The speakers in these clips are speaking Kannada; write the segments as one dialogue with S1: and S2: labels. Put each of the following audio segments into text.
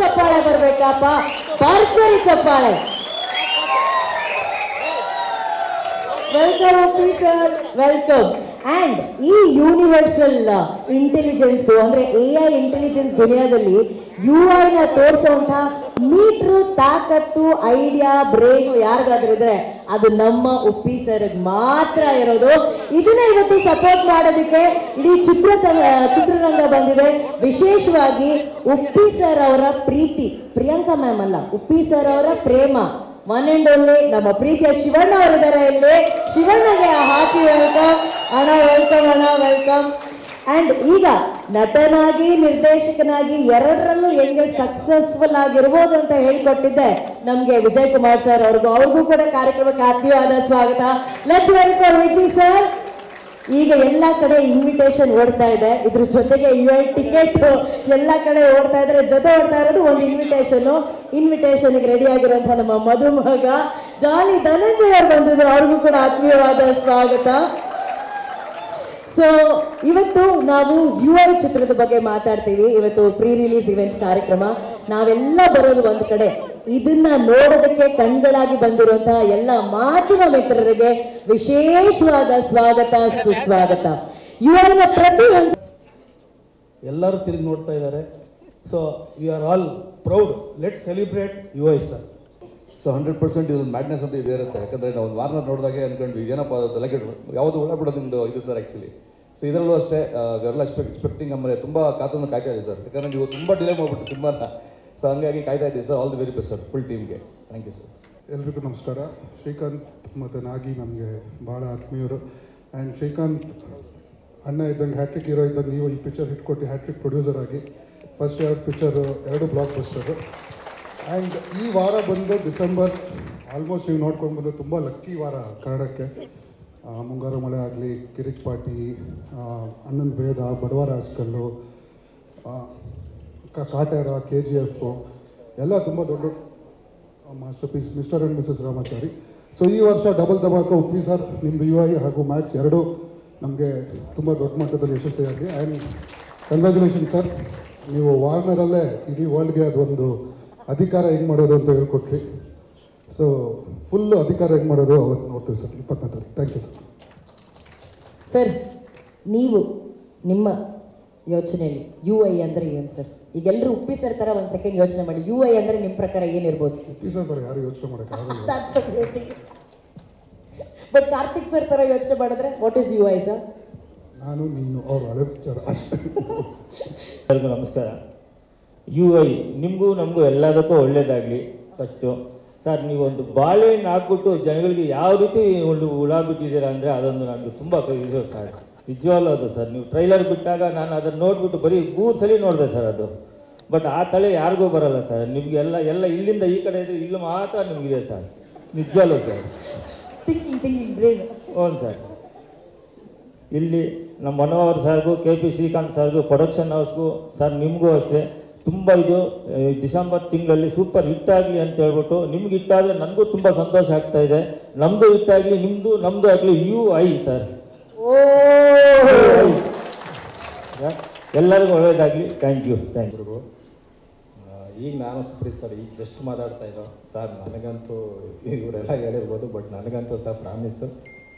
S1: ಚಪ್ಪಾಳೆ ಬರ್ಬೇಕಪ್ಪ, ಭರ್ಜರಿ ಚಪ್ಪಾಳೆ. Welcome Uppi sir, welcome. And ಈ ಯೂನಿವರ್ಸಲ್ ಇಂಟೆಲಿಜೆನ್ಸ್ ಅಂದ್ರೆ AI ಇಂಟೆಲಿಜೆನ್ಸ್ ದುನಿಯಾದಲ್ಲಿ UI ನ ತೋರಿಸುವಂತ ಮೀಟ್ರು ತಾಕತ್ತು ಐಡಿಯಾ ಬ್ರೈನ್ ಯಾರಿಗಾದ್ರೂ ಇದ್ರೆ ಅದು ನಮ್ಮ ಉಪ್ಪಿ ಸರ್ ಮಾತ್ರ ಇರೋದು. ಇದನ್ನ ಇವತ್ತು ಸಪೋರ್ಟ್ ಮಾಡೋದಕ್ಕೆ ಇಡೀ ಚಿತ್ರರಂಗ ಬಂದಿದೆ. ವಿಶೇಷವಾಗಿ ಉಪ್ಪಿ ಸರ್ ಅವರ ಪ್ರೀತಿ, ಪ್ರಿಯಾಂಕಾ ಮ್ಯಾಮ್ ಅಲ್ಲ, ಉಪ್ಪಿ ಸರ್ ಅವರ ಪ್ರೇಮ, ಒನ್ ಅಂಡ್ ಓನ್ಲಿ ನಮ್ಮ ಪ್ರೀತಿಯ ಶಿವಣ್ಣ ಅವರಿದ್ದಾರೆ ಇಲ್ಲಿ. ಶಿವಣ್ಣಗೆ ಹಾಕಿ ವೆಲ್ಕಮ್ ಅಣ್ಣ, ವೆಲ್ಕಮ್ ಅಣ್ಣ, ವೆಲ್ಕಮ್. ಅಂಡ್ ಈಗ ನಟನಾಗಿ ನಿರ್ದೇಶಕನಾಗಿ ಎರಡರಲ್ಲೂ ಹೆಂಗೆ ಸಕ್ಸಸ್ಫುಲ್ ಆಗಿರ್ಬೋದು ಅಂತ ಹೇಳ್ಕೊಟ್ಟಿದ್ದೆ ನಮ್ಗೆ ವಿಜಯ್ ಕುಮಾರ್ ಸರ್ ಅವ್ರಿಗೂ ಕೂಡ ಕಾರ್ಯಕ್ರಮಕ್ಕೆ ಆತ್ಮೀಯವಾದ ಸ್ವಾಗತ. Let's welcome Vijay sir. ಈಗ ಎಲ್ಲ ಕಡೆ ಇನ್ವಿಟೇಷನ್ ಓಡ್ತಾ ಇದೆ, ಇದ್ರ ಜೊತೆಗೆ ಇವೆಂಟ್ ಟಿಕೆಟ್ ಎಲ್ಲ ಕಡೆ ಓಡ್ತಾ ಇದ್ರೆ, ಜೊತೆ ಓಡ್ತಾ ಇರೋದು ಒಂದು ಇನ್ವಿಟೇಷನ್ಗೆ ರೆಡಿ ಆಗಿರುವಂತಹ ನಮ್ಮ ಮಧುಮಗ ಜಾಲಿ ಧನಂಜಯ ಅವರು ಬಂದಿದ್ರು, ಅವ್ರಿಗೂ ಕೂಡ ಆತ್ಮೀಯವಾದ ಸ್ವಾಗತ. ಸೊ ಇವತ್ತು ನಾವು UI ಚಿತ್ರದ ಬಗ್ಗೆ ಮಾತಾಡ್ತೀವಿ. ಇವತ್ತು ಪ್ರೀ ರಿಲೀಸ್ ಇವೆಂಟ್ ಕಾರ್ಯಕ್ರಮ, ನಾವೆಲ್ಲ ಬರೋದು ಒಂದು ಕಡೆ. ಇದನ್ನ ನೋಡೋದಕ್ಕೆ ಕಣ್ಗಳಾಗಿ ಬಂದಿರುವಂತಹ ಎಲ್ಲ ಮಾಧ್ಯಮ ಮಿತ್ರರಿಗೆ ವಿಶೇಷವಾದ ಸ್ವಾಗತ, ಸುಸ್ವಾಗತ. UI ನ ಪ್ರತಿ
S2: ಎಲ್ಲರೂ ತಿರುಗಿ ನೋಡ್ತಾ ಇದ್ದಾರೆ. So we are all proud. Let celebrate UI sir.
S3: So 100% ಇದು ಮ್ಯಾಡ್ನೆಸ್ ಅಂತ ಇದೆ ಇರುತ್ತೆ. ಯಾಕಂದರೆ ನಾವು ಒಂದು ವಾರ್ನರ್ ನೋಡಿದಾಗೆ ಅಂದ್ಕೊಂಡ್ವಿ ಏನಪ್ಪ ತಲೆಗೆ ಯಾವುದು ಒಳ್ಳೆ ಕೂಡ ನಿಮ್ಮದು ಇದು ಸರ್ ಆ್ಯಕ್ಚುಲಿ. ಸೊ ಇದರಲ್ಲೂ ಅಷ್ಟೇ ಎಲ್ಲ ಎಕ್ಸ್ಪೆಕ್ಟಿಂಗ್ ನಮ್ಮನೆ ತುಂಬ ಕಾಯ್ತಾ ಇದೆ ಸರ್. ಯಾಕಂದರೆ ನೀವು ತುಂಬ ಡಿಲೇ ಮಾಡಿಬಿಟ್ಟು ಸಿನಿಮಾನ. ಸೊ ಹಂಗಾಗಿ ಕಾಯ್ತಾ ಇದ್ದೀವಿ sir. All the very best sir full ಟೀಮ್ಗೆ. Thank you sir.
S4: ಎಲ್ರಿಗೂ ನಮಸ್ಕಾರ. ಶ್ರೀಕಾಂತ್ ಮತ್ತು ನಾಗಿ ನಮಗೆ ಭಾಳ ಆತ್ಮೀಯರು. ಆ್ಯಂಡ್ ಶ್ರೀಕಾಂತ್ ಅಣ್ಣ ಇದ್ದಂಗೆ ಹ್ಯಾಟ್ರಿಕ್ ಹೀರೋ ಇದ್ದಂಗೆ ನೀವು ಈ ಪಿಕ್ಚರ್ ಹಿಟ್ ಕೊಟ್ಟು ಹ್ಯಾಟ್ರಿಕ್ ಪ್ರೊಡ್ಯೂಸರ್ ಆಗಿ first 2 picture 2 blockbuster. And ಈ ವಾರ ಬಂದು ಡಿಸೆಂಬರ್ ಆಲ್ಮೋಸ್ಟ್ ನೀವು ನೋಡ್ಕೊಂಡು ಬಂದು ತುಂಬ ಲಕ್ಕಿ ವಾರ ಕನ್ನಡಕ್ಕೆ. ಮುಂಗಾರು ಮಳೆ ಆಗಲಿ, ಕಿರಿಕ್ ಪಾಟಿ, ಅಣ್ಣನ ಭೇದ, ಬಡವರ ಹಾಸ್ಕಲ್ಲು, ಕಾಟೇರ, KGF ಎಲ್ಲ ತುಂಬ ದೊಡ್ಡ masterpiece. Mister and missus Ramachari. So ಈ ವರ್ಷ ಡಬಲ್ ಧಮಾಕ ಉಪ್ಪಿ ಸರ್, ನಿಮ್ಮದು UI ಹಾಗೂ ಮ್ಯಾಕ್ಸ್ ಎರಡೂ ನಮಗೆ ತುಂಬ ದೊಡ್ಡ ಮಟ್ಟದಲ್ಲಿ ಯಶಸ್ವಿಯಾಗಿ. ಆ್ಯಂಡ್ ಕಂಗ್ರ್ಯಾಚುಲೇಷನ್ ಸರ್, ನೀವು ವಾರ್ನರಲ್ಲೇ ಇಡೀ ವರ್ಲ್ಡ್ಗೆ ಅದೊಂದು ಅಧಿಕಾರ ಹೆಂಗೆ ಮಾಡೋದು ಅಂತ ಹೇಳ್ಕೊಟ್ರಿ. ಸೊ ಫುಲ್ಲು ಅಧಿಕಾರ ಹೆಂಗೆ ಮಾಡೋದು ಅವತ್ತು ನೋಡ್ತೀವಿ ಸರ್ 20ನೇ ತಾರೀಕು. Thank you sir.
S1: ಸರ್, ನೀವು ನಿಮ್ಮ ಯೋಚನೆಯಲ್ಲಿ UI ಅಂದರೆ ಏನು ಸರ್? ಈಗೆಲ್ಲರೂ ಉಪ್ಪಿ ಸರ್ ಥರ ಒಂದು ಸೆಕೆಂಡ್ ಯೋಚನೆ ಮಾಡಿ, UI ಅಂದರೆ ನಿಮ್ಮ ಪ್ರಕಾರ ಏನಿರ್ಬೋದು?
S4: ಉಪ್ಪಿ ಸರ್ ಥರ ಯಾರು ಯೋಚನೆ ಮಾಡೋಕ್ಕಾಗಲ್ಲ.
S1: ಬಟ್ ಕಾರ್ತಿಕ್ ಸರ್ ಥರ ಯೋಚನೆ ಮಾಡಿದ್ರೆ ವಾಟ್ ಈಸ್ UI ಸರ್?
S4: ನಾನು ನೀನು ಅವ್ರು ಹಳೆ ವಿಚಾರ ಅಷ್ಟೇ.
S2: ಎಲ್ಲರಿಗೂ ನಮಸ್ಕಾರ. UI ನಿಮಗೂ ನಮಗೂ ಎಲ್ಲದಕ್ಕೂ ಒಳ್ಳೇದಾಗಲಿ. ಫಸ್ಟು ಸರ್, ನೀವೊಂದು ಬಾಳೆಹಣ್ಣು ಹಾಕ್ಬಿಟ್ಟು ಜನಗಳಿಗೆ ಯಾವ ರೀತಿ ಒಂದು ಹುಳ ಬಿಟ್ಟಿದ್ದೀರಾ ಅಂದರೆ ಅದೊಂದು ನನಗೆ ತುಂಬ ಇದು ಸರ್, ನಿಜವಾಗ್ಲೂ ಅದು ಸರ್. ನೀವು ಟ್ರೈಲರ್ ಬಿಟ್ಟಾಗ ನಾನು ಅದನ್ನು ನೋಡಿಬಿಟ್ಟು ಬರೀ 3 ಸಲ ನೋಡಿದೆ ಸರ್ ಅದು. ಬಟ್ ಆ ತಲೆ ಯಾರಿಗೂ ಬರಲ್ಲ ಸರ್. ನಿಮಗೆಲ್ಲ ಇಲ್ಲಿಂದ ಈ ಕಡೆ ಇದ್ರೆ ಇಲ್ಲಿ ಮಾತ್ರ ನಿಮಗಿದೆ ಸರ್, ನಿಜವಾಗ್ಲೂ ಸರ್.
S1: Thinking brain.
S2: ಹೌದು ಸರ್. ಇಲ್ಲಿ ನಮ್ಮ ಮನೋಹರ್ ಸರ್ಗೂ, KP ಶ್ರೀಕಾಂತ್ ಸರ್ಗೂ, ಪ್ರೊಡಕ್ಷನ್ ಹೌಸ್ಗೂ ಸರ್, ನಿಮಗೂ ಅಷ್ಟೇ ತುಂಬ ಇದು ಡಿಸೆಂಬರ್ ತಿಂಗಳಲ್ಲಿ ಸೂಪರ್ ಹಿಟ್ ಆಗಲಿ ಅಂತ ಹೇಳ್ಬಿಟ್ಟು, ನಿಮ್ಗೆ ಹಿಟ್ಟಾದರೆ ನನಗೂ ತುಂಬ ಸಂತೋಷ ಆಗ್ತಾ ಇದೆ. ನಮ್ಮದು ಹಿಟ್ಟಾಗಲಿ, ನಮ್ಮದು ಆಗಲಿ UI ಸರ್. ಎಲ್ಲರಿಗೂ ಒಳ್ಳೇದಾಗಲಿ. Thank you.
S5: ಈಗ ನಾನು ಸುಪ್ರೀತ್ ಸರ್ ಈಗ ಜಸ್ಟ್ ಮಾತಾಡ್ತಾ ಇದ್ದೋ ಸರ್. ನನಗಂತೂ ಇವರೆಲ್ಲ ಹೇಳಿರ್ಬೋದು, ಬಟ್ ನನಗಂತೂ ಸರ್ ಪ್ರಾಮಿಸ್ಸು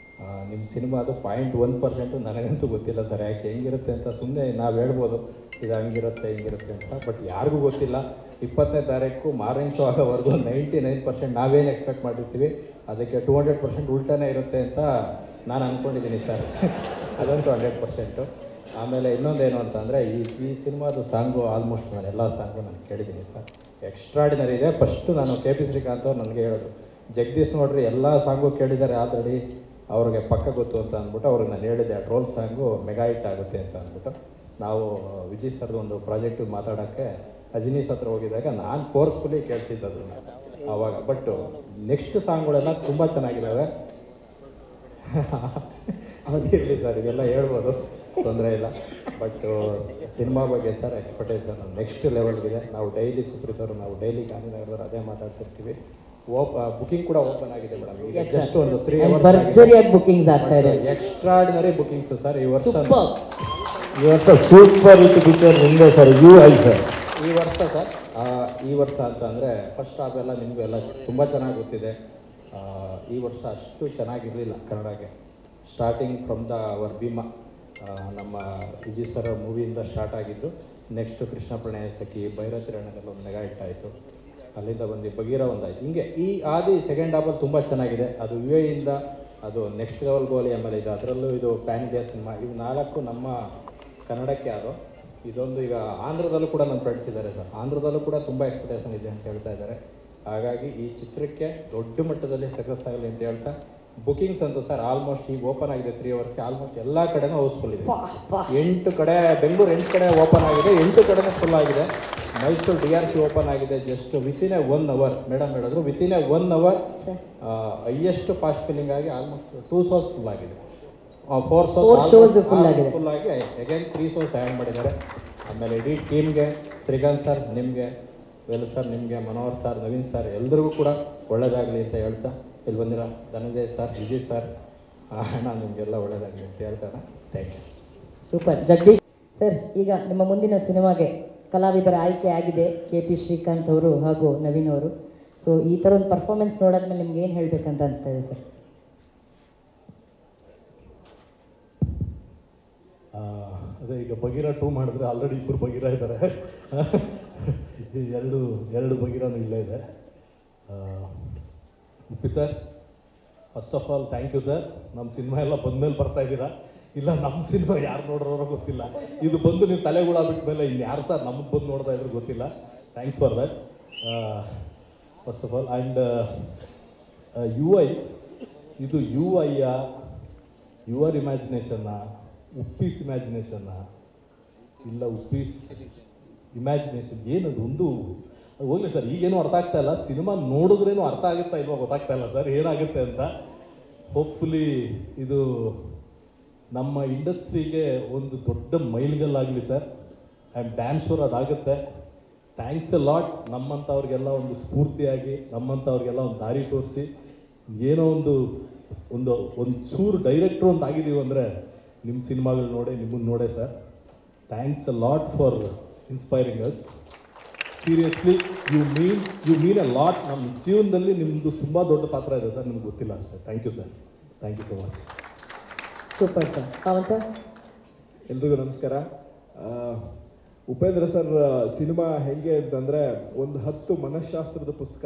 S5: ನಿಮ್ಮ ಸಿನಿಮಾದು 0.1% ನನಗಂತೂ ಗೊತ್ತಿಲ್ಲ ಸರ್. ಯಾಕೆ ಹೆಂಗಿರುತ್ತೆ ಅಂತ ಸುಮ್ಮನೆ ನಾವು ಹೇಳ್ಬೋದು ಇದು ಹಂಗಿರುತ್ತೆ ಹಿಂಗಿರುತ್ತೆ ಅಂತ, ಬಟ್ ಯಾರಿಗೂ ಗೊತ್ತಿಲ್ಲ. 20ನೇ ತಾರೀಕು ಮಾರ್ನಿಂಗ್ ಶೋ ಆಗೋವರೆಗೂ 99% ನಾವೇನು ಎಕ್ಸ್ಪೆಕ್ಟ್ ಮಾಡಿರ್ತೀವಿ ಅದಕ್ಕೆ 200% ಉಲ್ಟಾನೇ ಇರುತ್ತೆ ಅಂತ ನಾನು ಅಂದ್ಕೊಂಡಿದ್ದೀನಿ ಸರ್. ಅದಂತೂ 100%. ಆಮೇಲೆ ಇನ್ನೊಂದೇನು ಅಂತಂದರೆ ಈ ಸಿನಿಮಾದು ಸಾಂಗು ಆಲ್ಮೋಸ್ಟ್ ನಾನು ಎಲ್ಲ ಸಾಂಗು ನಾನು ಕೇಳಿದ್ದೀನಿ ಸರ್. ಎಕ್ಸ್ಟ್ರಾಡಿನರಿ ಇದೆ. ಫಸ್ಟು ನಾನು KP ಶ್ರೀಕಾಂತ್ ಅವ್ರು ನನಗೆ ಹೇಳೋದು, ಜಗದೀಶ್ ನೋಡ್ರಿ ಎಲ್ಲ ಸಾಂಗು ಕೇಳಿದ್ದಾರೆ ಆಲ್ರೆಡಿ, ಅವ್ರಿಗೆ ಪಕ್ಕ ಗೊತ್ತು ಅಂತ ಅಂದ್ಬಿಟ್ಟು ಅವ್ರಿಗೆ ನಾನು ಹೇಳಿದ್ದೆ ಟ್ರೋಲ್ ಸಾಂಗು ಮೆಗಾ ಹಿಟ್ ಆಗುತ್ತೆ ಅಂತ ಅಂದ್ಬಿಟ್ಟು. ನಾವು ವಿಜಯ್ ಸರ್ದು ಒಂದು ಪ್ರಾಜೆಕ್ಟ್ ಮಾತಾಡೋಕ್ಕೆ ಅಜಿನೀಸ್ ಹತ್ರ ಹೋಗಿದ್ದಾಗ ನಾನು ಫೋರ್ಸ್ಫುಲಿ ಕೇಳಿಸಿದ್ದು ಆವಾಗ. ಬಟ್ ನೆಕ್ಸ್ಟ್ ಸಾಂಗ್ಗಳೆಲ್ಲ ತುಂಬ ಚೆನ್ನಾಗಿದ್ದಾವೆ. ಅದಿರಲಿ ಸರ್, ಇವೆಲ್ಲ ಹೇಳ್ಬೋದು, ತೊಂದರೆ ಇಲ್ಲ. ಬಟ್ ಸಿನಿಮಾ ಬಗ್ಗೆ ಸರ್ ಎಕ್ಸ್ಪೆಕ್ಟೇಷನ್ ನೆಕ್ಸ್ಟ್ ಲೆವೆಲ್ಗಿದೆ. ನಾವು ಡೈಲಿ ಸುಪ್ರೀತ್ ಅವರು ನಾವು ಡೈಲಿ ಗಾಂಧಿನಗರದವ್ರು ಅದೇ ಮಾತಾಡ್ತಿರ್ತೀವಿ. ಬುಕಿಂಗ್ ಕೂಡ ಓಪನ್ ಆಗಿದೆ ಮೇಡಮ್. ಈಗ ಜಸ್ಟ್ ಒಂದು 3
S1: ಅವರ್ಸ್ ಬುಕಿಂಗ್ಸ್ ಆಗ್ತಾ ಇದೆ.
S5: ಎಕ್ಸ್ಟ್ರಾರ್ಡಿನರಿ ಬುಕಿಂಗ್ಸ್ ಸರ್ ಈ ವರ್ಷ.
S2: ಸೂಪರ್ ಹಿಟ್ ಪಿಕ್ಚರ್ ನಿಂದೆ ಸರ್ UI ಸರ್.
S5: ಈ ವರ್ಷ ಸರ್ ಈ ವರ್ಷ ಅಂತ ಅಂದರೆ ಫಸ್ಟ್ ಹಾಫ್ ಎಲ್ಲ ನಿಮಗೂ ಎಲ್ಲ ತುಂಬ ಚೆನ್ನಾಗಿ ಗೊತ್ತಿದೆ. ಈ ವರ್ಷ ಅಷ್ಟು ಚೆನ್ನಾಗಿರಲಿಲ್ಲ ಕನ್ನಡಕ್ಕೆ. ಸ್ಟಾರ್ಟಿಂಗ್ ಫ್ರಮ್ ಅವರ್ ಭೀಮಾ, ನಮ್ಮ ವಿಜಯ್ ಸರ್ ಮೂವಿಯಿಂದ ಸ್ಟಾರ್ಟ್ ಆಗಿದ್ದು. ನೆಕ್ಸ್ಟ್ ಕೃಷ್ಣ ಪ್ರಣಯ ಸಖಿ, ಭೈರತಿರಣದಲ್ಲಿ ಒಂದು ಮೆಗಾ ಹಿಟ್ ಆಯಿತು. ಅಲ್ಲಿಂದ ಬಂದು ಬಗೀರ ಒಂದಾಯಿತು. ಹಿಂಗೆ ಈ ಸೆಕೆಂಡ್ ಹಾಫಲ್ಲಿ ತುಂಬ ಚೆನ್ನಾಗಿದೆ. ಅದು UAEಯಿಂದ ಅದು ನೆಕ್ಸ್ಟ್ ಲೆವೆಲ್ ಗೋಲಿ ಆಮೇಲೆ ಇದು ಅದರಲ್ಲೂ ಇದು ಪ್ಯಾನ್ ಇಂಡಿಯಾ ಸಿನಿಮಾ. ಇವು 4 ನಮ್ಮ ಕನ್ನಡಕ್ಕೆ ಅದು. ಇದೊಂದು ಈಗ ಆಂಧ್ರದಲ್ಲೂ ಕೂಡ ನನ್ನ ಫ್ರೆಂಡ್ಸ್ ಇದ್ದಾರೆ ಸರ್, ಆಂಧ್ರದಲ್ಲೂ ಕೂಡ ತುಂಬ ಎಕ್ಸ್ಪೆಕ್ಟೇಷನ್ ಇದೆ ಅಂತ ಹೇಳ್ತಾ ಇದ್ದಾರೆ. ಹಾಗಾಗಿ ಈ ಚಿತ್ರಕ್ಕೆ ದೊಡ್ಡ ಮಟ್ಟದಲ್ಲಿ ಸಕ್ಸಸ್ ಆಗಲಿ ಅಂತ ಹೇಳ್ತಾ, ಬುಕಿಂಗ್ಸ್ ಅಂತೂ ಸರ್ ಆಲ್ಮೋಸ್ಟ್ ಈಗ ಓಪನ್ ಆಗಿದೆ 3 ಅವರ್ಸ್ಗೆ. ಆಲ್ಮೋಸ್ಟ್ ಎಲ್ಲ ಕಡೆನೂ ಹೌಸ್ಫುಲ್ ಇದೆ. 8 ಕಡೆ ಬೆಂಗಳೂರು 8 ಕಡೆ ಓಪನ್ ಆಗಿದೆ, 8 ಕಡೆನೂ ಫುಲ್ ಆಗಿದೆ. ಮೈಸೂರು DRC ಓಪನ್ ಆಗಿದೆ just within a 1 hour. Madam ಹೇಳಿದ್ರು within a 1 hour highest fast filling ಆಗಿ ಆಲ್ಮೋಸ್ಟ್ 2 ಶೋಸ್ ಫುಲ್ ಆಗಿದೆ. 4 ಶೋಸ್ ಫುಲ್ ಆಗಿ ಅಗೇನ್ 3 ಶೋಸ್ ಆ್ಯಡ್ ಮಾಡಿದ್ದಾರೆ. ಆಮೇಲೆ ಇಡೀ ಟೀಮ್ಗೆ, ಶ್ರೀಕಾಂತ್ ಸರ್ ನಿಮಗೆ, ವೇಲು ಸರ್ ನಿಮಗೆ, ಮನೋಹರ್ ಸರ್, ನವೀನ್ ಸರ್ ಎಲ್ರಿಗೂ ಕೂಡ ಒಳ್ಳೆಯದಾಗಲಿ ಅಂತ ಹೇಳ್ತಾ, ಇಲ್ಲಿ ಬಂದಿರೋ ಧನಂಜಯ್ ಸರ್, ವಿಜಯ್ ಸರ್, ಅಣ್ಣ ನಿಮಗೆಲ್ಲ ಒಳ್ಳೆಯದಾಗಲಿ ಅಂತ ಹೇಳ್ತಾನೆ. Thank you.
S1: Super. Jagadish sir, ಈಗ ನಿಮ್ಮ ಮುಂದಿನ ಸಿನಿಮಾಗೆ ಕಲಾವಿದರ ಆಯ್ಕೆ ಆಗಿದೆ KP ಶ್ರೀಕಾಂತ್ ಅವರು ಹಾಗೂ ನವೀನ್ ಅವರು. ಸೊ ಈ ಥರ ಒಂದು ಪರ್ಫಾರ್ಮೆನ್ಸ್ ನೋಡಾದ್ಮೇಲೆ ನಿಮ್ಗೆ ಏನು ಹೇಳಬೇಕಂತ ಅನಿಸ್ತಾ ಇದೆ ಸರ್?
S6: ಅದೇ ಈಗ ಬಗೀರ 2 ಮಾಡಿದ್ರೆ ಆಲ್ರೆಡಿ 2 ಬಗೀರ ಇದ್ದಾರೆ. ಎರಡು ಬಗೀರನೂ ಇಲ್ಲೇ ಇದೆ. Uppi sir, first of all thank you sir. ನಮ್ಮ ಸಿನಿಮಾ ಎಲ್ಲ ಬಂದಮೇಲೆ ಬರ್ತಾ ಇದ್ದೀರಾ. ಇಲ್ಲ ನಮ್ಮ ಸಿನಿಮಾ ಯಾರು ನೋಡ್ರೋ ಗೊತ್ತಿಲ್ಲ, ಇದು ಬಂದು ನೀವು ತಲೆಗುಳ ಬಿಟ್ಮೇಲೆ ಇನ್ನು ಯಾರು ಸರ್ ನಮಗೆ ಬಂದು ನೋಡ್ತಾ ಇದ್ರು ಗೊತ್ತಿಲ್ಲ. Thanks for that first of all. And UI ಇದು UIಯ ಯುವರ್ ಇಮ್ಯಾಜಿನೇಷನ್ನ, ಉಪ್ಪೀಸ್ ಇಮ್ಯಾಜಿನೇಷನ್ನ, ಇಲ್ಲ ಉಪ್ಪೀಸ್ ಇಮ್ಯಾಜಿನೇಷನ್ ಏನದು ಒಂದು ಅದು ಹೋಗಲಿ ಸರ್. ಈಗೇನು ಅರ್ಥ ಆಗ್ತಾ ಇಲ್ಲ, ಸಿನಿಮಾ ನೋಡಿದ್ರೇನು ಅರ್ಥ ಆಗುತ್ತಾ ಇಲ್ವೋ ಗೊತ್ತಾಗ್ತಾ ಇಲ್ಲ ಸರ್ ಏನಾಗುತ್ತೆ ಅಂತ. ಹೋಪ್ಫುಲಿ ಇದು ನಮ್ಮ ಇಂಡಸ್ಟ್ರಿಗೆ ಒಂದು ದೊಡ್ಡ ಮೈಲ್ಗಲ್ಲಾಗಲಿ sir. I am damn sure ಅದಾಗುತ್ತೆ. ಥ್ಯಾಂಕ್ಸ್ ಎ ಲಾಟ್ ನಮ್ಮಂಥವ್ರಿಗೆಲ್ಲ ಒಂದು ಸ್ಫೂರ್ತಿಯಾಗಿ, ನಮ್ಮಂಥವ್ರಿಗೆಲ್ಲ ಒಂದು ದಾರಿ ತೋರಿಸಿ, ಏನೋ ಒಂದು ಚೂರು ಡೈರೆಕ್ಟ್ರು ಅಂತ ಆಗಿದ್ದೀವಿ ಅಂದರೆ ನಿಮ್ಮ ಸಿನಿಮಾಗಳು ನೋಡೇ, ನಿಮ್ಮನ್ನು ನೋಡೇ sir. Thanks a lot for inspiring us. Seriously you mean a lot. ನಮ್ಮ ಜೀವನದಲ್ಲಿ ನಿಮ್ಮದು ತುಂಬ ದೊಡ್ಡ ಪಾತ್ರ ಇದೆ ಸರ್, ನಿಮ್ಗೆ ಗೊತ್ತಿಲ್ಲ ಅಷ್ಟೇ. Thank you sir, thank you so much.
S1: Super sir. Pavan sir.
S7: ಎಲ್ರಿಗೂ ನಮಸ್ಕಾರ. ಉಪೇಂದ್ರ ಸರ್ ಸಿನಿಮಾ ಹೇಗೆ ಅಂತಂದರೆ, ಒಂದು 10 ಮನಃಶಾಸ್ತ್ರದ ಪುಸ್ತಕ,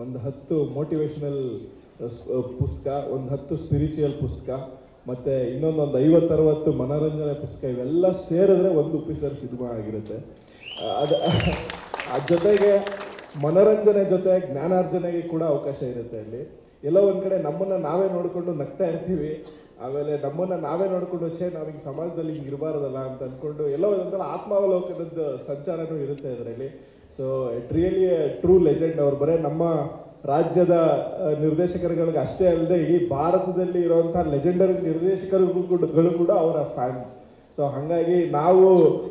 S7: ಒಂದು 10 ಮೋಟಿವೇಶ್ನಲ್ ಪುಸ್ತಕ, ಒಂದು 10 ಸ್ಪಿರಿಚುವಲ್ ಪುಸ್ತಕ, ಮತ್ತು ಇನ್ನೊಂದೊಂದು 50-60 ಮನೋರಂಜನೆ ಪುಸ್ತಕ, ಇವೆಲ್ಲ ಸೇರಿದ್ರೆ ಒಂದು ಉಪ್ಪಿ ಸರ್ ಸಿನಿಮಾ ಆಗಿರುತ್ತೆ. ಜೊತೆಗೆ ಮನೋರಂಜನೆ ಜೊತೆ ಜ್ಞಾನಾರ್ಜನೆಗೆ ಕೂಡ ಅವಕಾಶ ಇರುತ್ತೆ ಅಲ್ಲಿ. ಎಲ್ಲೋ ಒಂದು ಕಡೆ ನಮ್ಮನ್ನು ನಾವೇ ನೋಡಿಕೊಂಡು ನಗ್ತಾ ಇರ್ತೀವಿ, ಆಮೇಲೆ ನಮ್ಮನ್ನು ನಾವೇ ನೋಡಿಕೊಂಡು ನಾವು ಹಿಂಗೆ ಸಮಾಜದಲ್ಲಿ ಹಿಂಗೆ ಇರಬಾರ್ದಲ್ಲ ಅಂತ ಅಂದ್ಕೊಂಡು ಎಲ್ಲೋ ಒಂಥರ ಆತ್ಮಾವಲೋಕನದ ಸಂಚಾರನೂ ಇರುತ್ತೆ ಇದರಲ್ಲಿ. So it really true legend. ಅವ್ರು ಬರೀ ನಮ್ಮ ರಾಜ್ಯದ ನಿರ್ದೇಶಕರುಗಳಿಗೆ ಅಷ್ಟೇ ಅಲ್ಲದೆ ಇಡೀ ಭಾರತದಲ್ಲಿ ಇರುವಂಥ ಲೆಜೆಂಡರಿ ನಿರ್ದೇಶಕರುಗಳು ಕೂಡ ಅವರ ಫ್ಯಾನ್. ಸೊ ಹಾಗಾಗಿ ನಾವು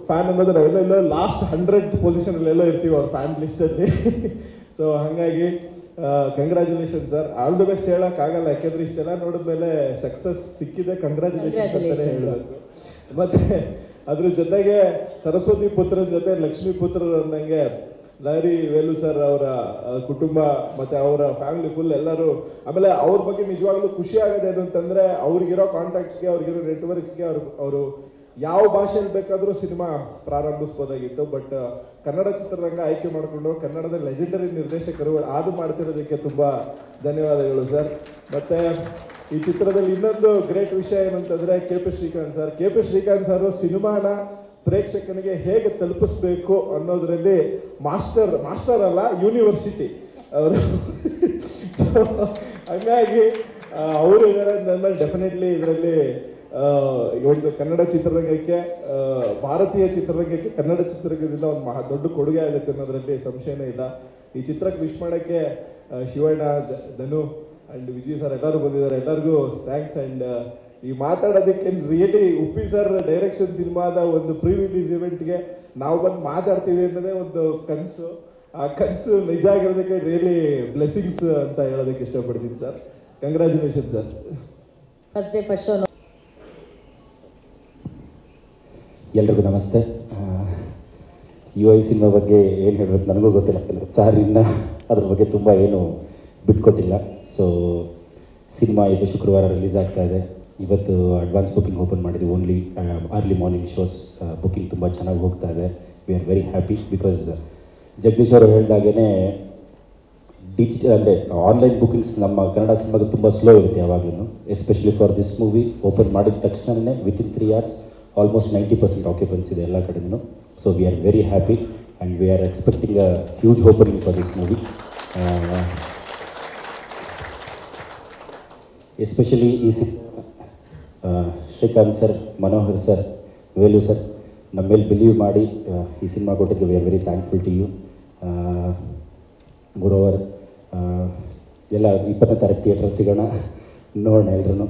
S7: ಫ್ಯಾನ್ ಅನ್ನೋದು ನಾವೆಲ್ಲ ಲಾಸ್ಟ್ 100th ಪೊಸಿಷನಲ್ಲೆಲ್ಲೋ ಇರ್ತೀವಿ ಅವ್ರ ಫ್ಯಾನ್ ಲಿಸ್ಟಲ್ಲಿ. ಸೊ ಹಾಗಾಗಿ congratulation sir, all the best ಹೇಳೋಕ್ಕಾಗಲ್ಲ, ಯಾಕೆಂದ್ರೆ ಇಷ್ಟೆಲ್ಲ ನೋಡಿದ್ಮೇಲೆ ಸಕ್ಸಸ್ ಸಿಕ್ಕಿದೆ, ಕಂಗ್ರ್ಯಾಚುಲೇಷನ್ಸ್ ಅಂತಲೇ ಹೇಳಬೇಕು. ಮತ್ತು ಅದ್ರ ಜೊತೆಗೆ ಸರಸ್ವತಿ ಪುತ್ರನ ಜೊತೆ ಲಕ್ಷ್ಮೀ ಪುತ್ರರು ಅಂದಂಗೆ ಲಹರಿ ವೇಲು ಸರ್ ಅವರ ಕುಟುಂಬ ಮತ್ತು ಅವರ ಫ್ಯಾಮಿಲಿ ಫುಲ್ ಎಲ್ಲರೂ. ಆಮೇಲೆ ಅವ್ರ ಬಗ್ಗೆ ನಿಜವಾಗ್ಲೂ ಖುಷಿ ಆಗೋದು ಏನು ಅಂತಂದರೆ, ಅವ್ರಿಗಿರೋ ಕಾಂಟ್ಯಾಕ್ಟ್ಸ್ಗೆ, ಅವ್ರಿಗಿರೋ ನೆಟ್ವರ್ಕ್ಸ್ಗೆ ಅವರು ಯಾವ ಭಾಷೆಯಲ್ಲಿ ಬೇಕಾದರೂ ಸಿನಿಮಾ ಪ್ರಾರಂಭಿಸ್ಬೋದಾಗಿತ್ತು. ಬಟ್ ಕನ್ನಡ ಚಿತ್ರರಂಗ ಆಯ್ಕೆ ಮಾಡಿಕೊಂಡು ಕನ್ನಡದ ಲೆಜೆಂಡರಿ ನಿರ್ದೇಶಕರು ಅದು ಮಾಡ್ತಿರೋದಕ್ಕೆ ತುಂಬ ಧನ್ಯವಾದಗಳು ಸರ್. ಮತ್ತು ಈ ಚಿತ್ರದಲ್ಲಿ ಇನ್ನೊಂದು ಗ್ರೇಟ್ ವಿಷಯ ಏನಂತಂದರೆ KP ಶ್ರೀಕಾಂತ್ ಸರ್ ಸಿನಿಮಾನ ಪ್ರೇಕ್ಷಕನಿಗೆ ಹೇಗೆ ತಲುಪಿಸ್ಬೇಕು ಅನ್ನೋದರಲ್ಲಿ ಮಾಸ್ಟರ್ ಅಲ್ಲ, ಯೂನಿವರ್ಸಿಟಿ ಅವರು. ಸೊ ಹಂಗಾಗಿ ಅವರು ಇದ್ದಾರೆ ಅಂದಮೇಲೆ ಡೆಫಿನೆಟ್ಲಿ ಇದರಲ್ಲಿ ಒಂದು ಕನ್ನಡ ಚಿತ್ರರಂಗಕ್ಕೆ, ಭಾರತೀಯ ಚಿತ್ರರಂಗಕ್ಕೆ ಕನ್ನಡ ಚಿತ್ರರಂಗದಿಂದ ಒಂದು ದೊಡ್ಡ ಕೊಡುಗೆ ಆಗುತ್ತೆ ಅನ್ನೋದರಲ್ಲಿ ಸಂಶಯನೇ ಇಲ್ಲ. ಈ ಚಿತ್ರಕ್ಕೆ ವಿಶ್ ಮಾಡೋಕ್ಕೆ ಶಿವಣ್ಣ, ಧನು ಆ್ಯಂಡ್ ವಿಜಯ್ ಸರ್ ಎಲ್ಲರೂ ಬಂದಿದ್ದಾರೆ. ಎಲ್ಲರಿಗೂ ಥ್ಯಾಂಕ್ಸ್. ಆ್ಯಂಡ್ ಈ ಮಾತಾಡೋದಕ್ಕೆ ರಿಯಲಿ ಉಪ್ಪಿ ಸರ್ ಡೈರೆಕ್ಷನ್ ಸಿನಿಮಾದ ಒಂದು ಪ್ರೀ ರಿಲೀಸ್ ಇವೆಂಟ್ಗೆ ನಾವು ಬಂದು ಮಾತಾಡ್ತೀವಿ ಅನ್ನೋದೇ ಒಂದು ಕನಸು. ಆ ಕನಸು ನಿಜ ಆಗಿರೋದಕ್ಕೆ ರಿಯಲಿ ಬ್ಲೆಸ್ಸಿಂಗ್ಸ್ ಅಂತ ಹೇಳೋದಕ್ಕೆ ಇಷ್ಟಪಡ್ತೀನಿ sir. Congratulation sir.
S1: First day first show.
S8: ಎಲ್ರಿಗೂ ನಮಸ್ತೆ. ಯು ಐ ಸಿನಿಮಾ ಬಗ್ಗೆ ಏನು ಹೇಳಬೇಕು ನನಗೂ ಗೊತ್ತಿಲ್ಲ, ಯಾಕಂದರೆ ಸರ್ ಇನ್ನು ಅದ್ರ ಬಗ್ಗೆ ತುಂಬ ಏನು ಬಿಟ್ಕೊಟ್ಟಿಲ್ಲ. ಸೊ ಸಿನಿಮಾ ಇದು ಶುಕ್ರವಾರ ರಿಲೀಸ್ ಆಗ್ತಾ ಇದೆ. ಇವತ್ತು ಅಡ್ವಾನ್ಸ್ ಬುಕ್ಕಿಂಗ್ ಓಪನ್ ಮಾಡಿದ್ವಿ. Only early morning shows booking ತುಂಬ ಚೆನ್ನಾಗಿ ಹೋಗ್ತಾ ಇದೆ. V are very happy because Jagadish ಅವರು ಹೇಳಿದಾಗೇ ಡಿಜಿಟಲ್ ಅಂದರೆ ಆನ್ಲೈನ್ ಬುಕ್ಕಿಂಗ್ಸ್ ನಮ್ಮ ಕನ್ನಡ ಸಿನಿಮಾಗೆ ತುಂಬ ಸ್ಲೋ ಇರುತ್ತೆ ಯಾವಾಗಲೂ. Especially for this movie open ಮಾಡಿದ ತಕ್ಷಣವೇ ವಿತಿನ್ 3 hours ಆಲ್ಮೋಸ್ಟ್ 90% ಆಕ್ಯುಪೆನ್ಸಿ ಇದೆ ಎಲ್ಲ ಕಡೆಯೂ. So we are very happy and we are expecting a huge opening for this movie. Especially ಈ Srikanth sir, Manohar sir, Velu sir ನಮ್ಮ ಮೇಲೆ ಬಿಲೀವ್ ಮಾಡಿ ಈ ಸಿನಿಮಾ ಕೊಟ್ಟಿದ್ದಕ್ಕೆ we are very thankful to you. Moreover ಎಲ್ಲ 20ನೇ ತಾರೀಕು ಥಿಯೇಟ್ರಲ್ಲಿ ಸಿಗೋಣ, ನೋಡೋಣ ಎಲ್ರೂ.